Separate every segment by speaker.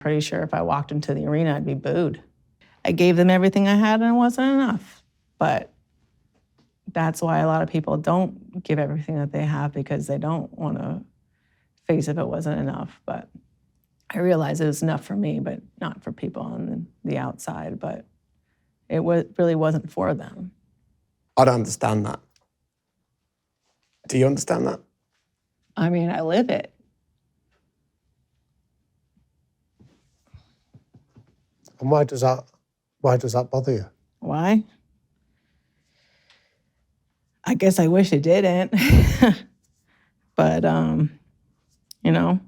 Speaker 1: Pretty sure if I walked into the arena, I'd be booed. I gave them everything I had and it wasn't enough. But that's why a lot of people don't give everything that they have, because they don't want to face if it wasn't enough. But I realized it was enough for me, but not for people on the outside. But it really wasn't for them.
Speaker 2: I don't understand that. Do you understand that?
Speaker 1: I mean, I live it.
Speaker 3: And why does that bother you?
Speaker 1: Why? I guess I wish it didn't. But, you know.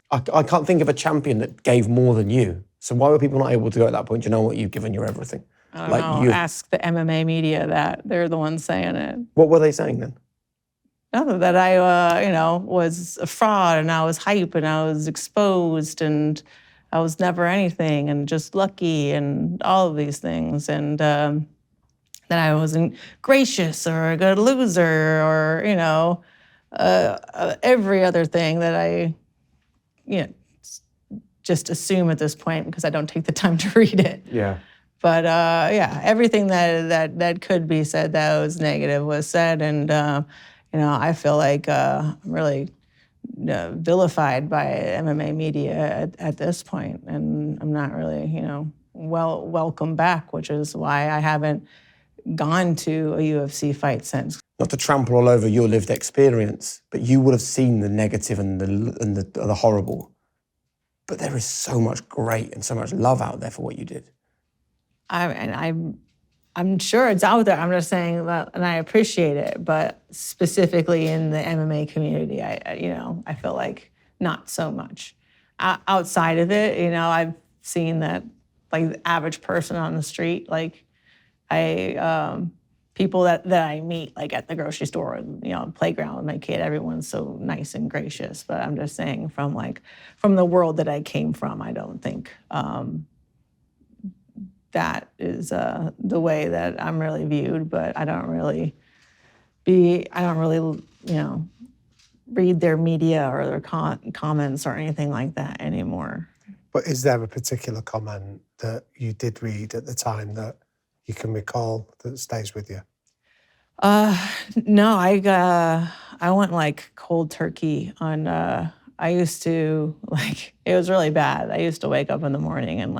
Speaker 2: I can't think of a champion that gave more than you. So why were people not able to go at that point? Do you know what? You've given your everything.
Speaker 1: I don't know. Ask the MMA media that. They're the ones saying it.
Speaker 2: What were they saying then?
Speaker 1: That I, was a fraud and I was hype and I was exposed and I was never anything and just lucky and all of these things. And that I wasn't gracious or a good loser or, every other thing that I, just assume at this point because I don't take the time to read it.
Speaker 2: Yeah.
Speaker 1: But everything that could be said that was negative was said. And, I feel like I'm really vilified by MMA media at this point, and I'm not really, welcome back, which is why I haven't gone to a UFC fight since.
Speaker 2: Not to trample all over your lived experience, but you would have seen the negative and the horrible. But there is so much great and so much love out there for what you did.
Speaker 1: I'm sure it's out there. I'm just saying that, and I appreciate it, but specifically in the MMA community, I feel like not so much. Outside of it, I've seen that, like, the average person on the street, like, people that I meet, like, at the grocery store, playground with my kid, everyone's so nice and gracious. But I'm just saying from the world that I came from, I don't think that is the way that I'm really viewed, but I don't really, read their media or their comments or anything like that anymore.
Speaker 3: But is there a particular comment that you did read at the time that you can recall that stays with you?
Speaker 1: No, I went like cold turkey on, I used to, it was really bad. I used to wake up in the morning and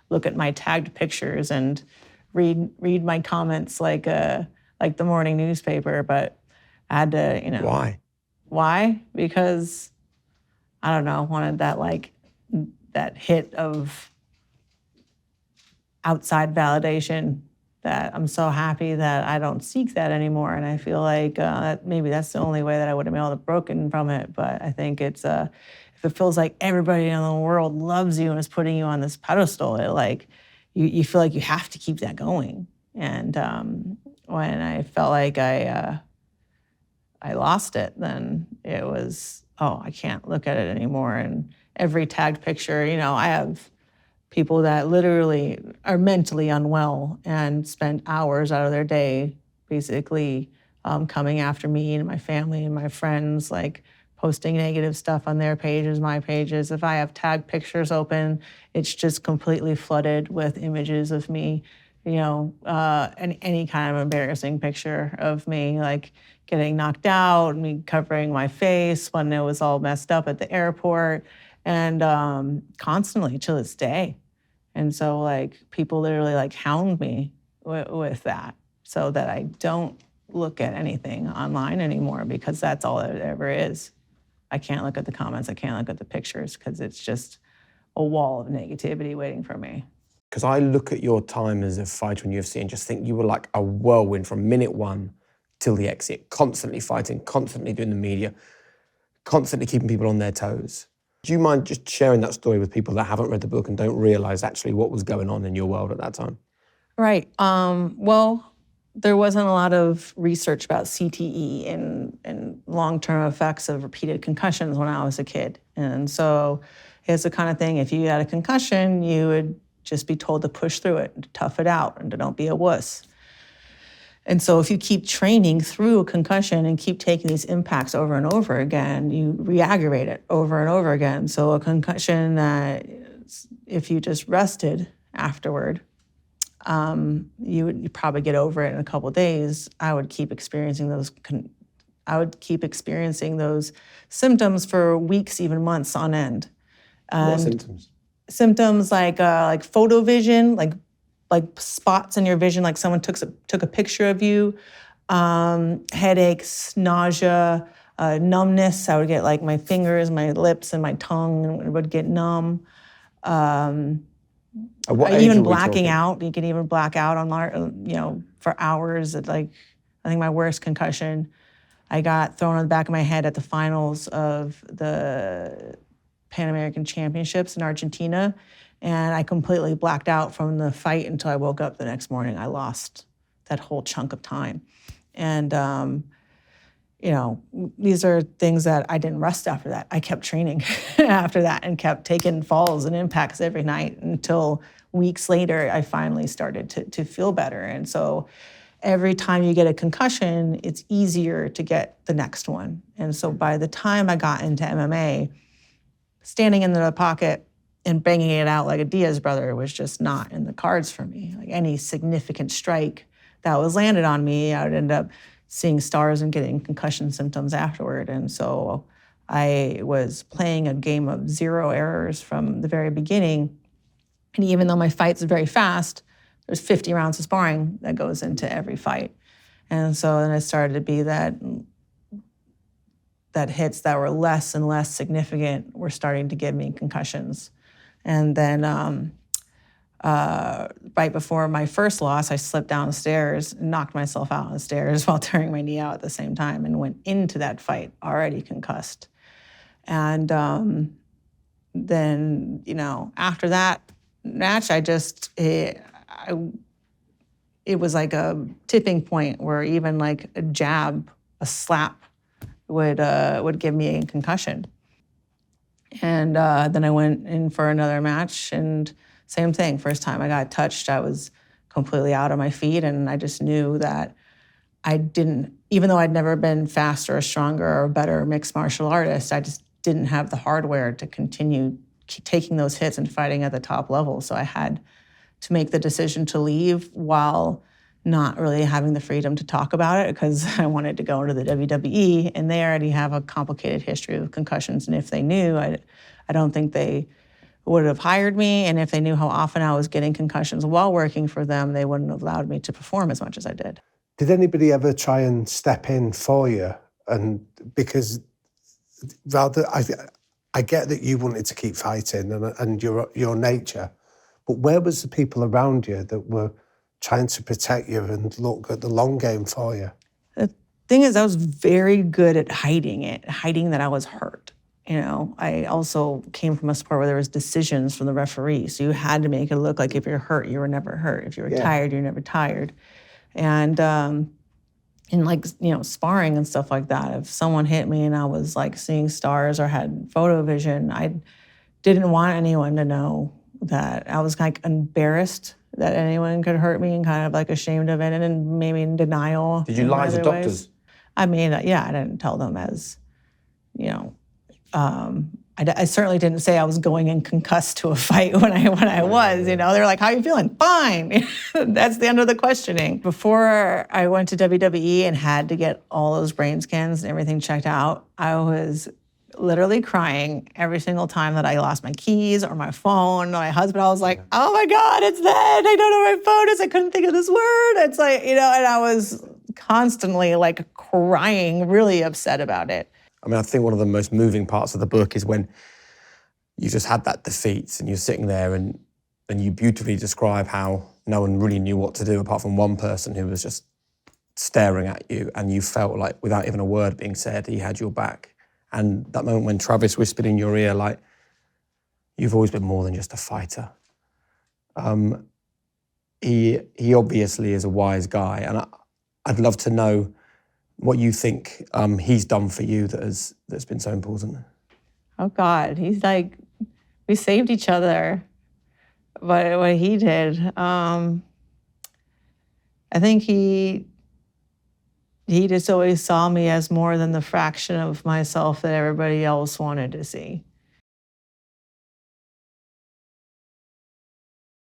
Speaker 1: look at my tagged pictures and read my comments like the morning newspaper, but I had to,
Speaker 2: Why?
Speaker 1: Why? Because, I don't know, wanted that hit of outside validation that I'm so happy that I don't seek that anymore. And I feel like maybe that's the only way that I would have been able to broken from it. But I think it's, if it feels like everybody in the world loves you and is putting you on this pedestal, you feel like you have to keep that going. And when I felt like I lost it, then it was, I can't look at it anymore. And every tagged picture, I have people that literally are mentally unwell and spend hours out of their day basically coming after me and my family and my friends, posting negative stuff on their pages, my pages. If I have tagged pictures open, it's just completely flooded with images of me, and any kind of embarrassing picture of me, getting knocked out, me covering my face when it was all messed up at the airport, and constantly to this day. And so people literally hound me with that so that I don't look at anything online anymore, because that's all it ever is. I can't look at the comments, I can't look at the pictures, because it's just a wall of negativity waiting for me.
Speaker 2: Because I look at your time as a fighter in UFC and just think you were like a whirlwind from minute one till the exit, constantly fighting, constantly doing the media, constantly keeping people on their toes. Do you mind just sharing that story with people that haven't read the book and don't realize actually what was going on in your world at that time?
Speaker 1: Right. Well, there wasn't a lot of research about CTE and long-term effects of repeated concussions when I was a kid. And so it's the kind of thing, if you had a concussion, you would just be told to push through it, and to tough it out, and to don't be a wuss. And so if you keep training through a concussion and keep taking these impacts over and over again, you re-aggravate it over and over again. So a concussion that if you just rested afterward, you would probably get over it in a couple of days. I would keep experiencing those symptoms for weeks, even months on end.
Speaker 2: What symptoms?
Speaker 1: Symptoms like photo vision, like spots in your vision, like someone took a picture of you, headaches, nausea, numbness. I would get like my fingers, my lips, and my tongue would get numb. Even blacking out. You can even black out on, for hours. I think my worst concussion, I got thrown on the back of my head at the finals of the Pan American Championships in Argentina, and I completely blacked out from the fight until I woke up the next morning. I lost that whole chunk of time. And, these are things that I didn't rest after that. I kept training after that and kept taking falls and impacts every night until weeks later, I finally started to feel better. And so every time you get a concussion, it's easier to get the next one. And so by the time I got into MMA, standing in the pocket and banging it out like a Diaz brother was just not in the cards for me. Like any significant strike that was landed on me, I would end up seeing stars and getting concussion symptoms afterward. And so I was playing a game of zero errors from the very beginning. And even though my fights are very fast, there's 50 rounds of sparring that goes into every fight. And so then it started to be that hits that were less and less significant were starting to give me concussions. And then right before my first loss, I slipped down the stairs and knocked myself out on the stairs while tearing my knee out at the same time and went into that fight already concussed. And then, after that match, it was like a tipping point where even like a jab, a slap would give me a concussion. And then I went in for another match, and same thing. First time I got touched, I was completely out on my feet, and I just knew that even though I'd never been faster or stronger or a better mixed martial artist, I just didn't have the hardware to continue taking those hits and fighting at the top level. So I had to make the decision to leave while not really having the freedom to talk about it, because I wanted to go into the WWE, and they already have a complicated history of concussions. And if they knew, I don't think they would have hired me. And if they knew how often I was getting concussions while working for them, they wouldn't have allowed me to perform as much as I did.
Speaker 3: Did anybody ever try and step in for you? And because I get that you wanted to keep fighting and your nature, but where was the people around you that were trying to protect you and look at the long game for you?
Speaker 1: The thing is, I was very good at hiding that I was hurt. I also came from a sport where there was decisions from the referee. So you had to make it look like if you're hurt, you were never hurt. If you were tired, you're never tired. And in sparring and stuff like that, if someone hit me and I was like seeing stars or had photo vision, I didn't want anyone to know that. I was like embarrassed that anyone could hurt me and kind of like ashamed of it and maybe in denial.
Speaker 2: Did you lie to doctors?
Speaker 1: I mean, I didn't tell them as, I certainly didn't say I was going in concussed to a fight when I was, They're like, how are you feeling? Fine. That's the end of the questioning. Before I went to WWE and had to get all those brain scans and everything checked out, I was literally crying every single time that I lost my keys or my phone. My husband, I was like, oh my God, it's dead. I don't know where my phone is. I couldn't think of this word. It's like, and I was constantly like crying, really upset about it.
Speaker 2: I mean, I think one of the most moving parts of the book is when you just had that defeat and you're sitting there and you beautifully describe how no one really knew what to do apart from one person who was just staring at you, and you felt like without even a word being said, he had your back. And that moment when Travis whispered in your ear, like, you've always been more than just a fighter. He obviously is a wise guy, and I'd love to know what you think he's done for you that's been so important.
Speaker 1: Oh God, he's like, we saved each other. But what he did, I think he just always saw me as more than the fraction of myself that everybody else wanted to see.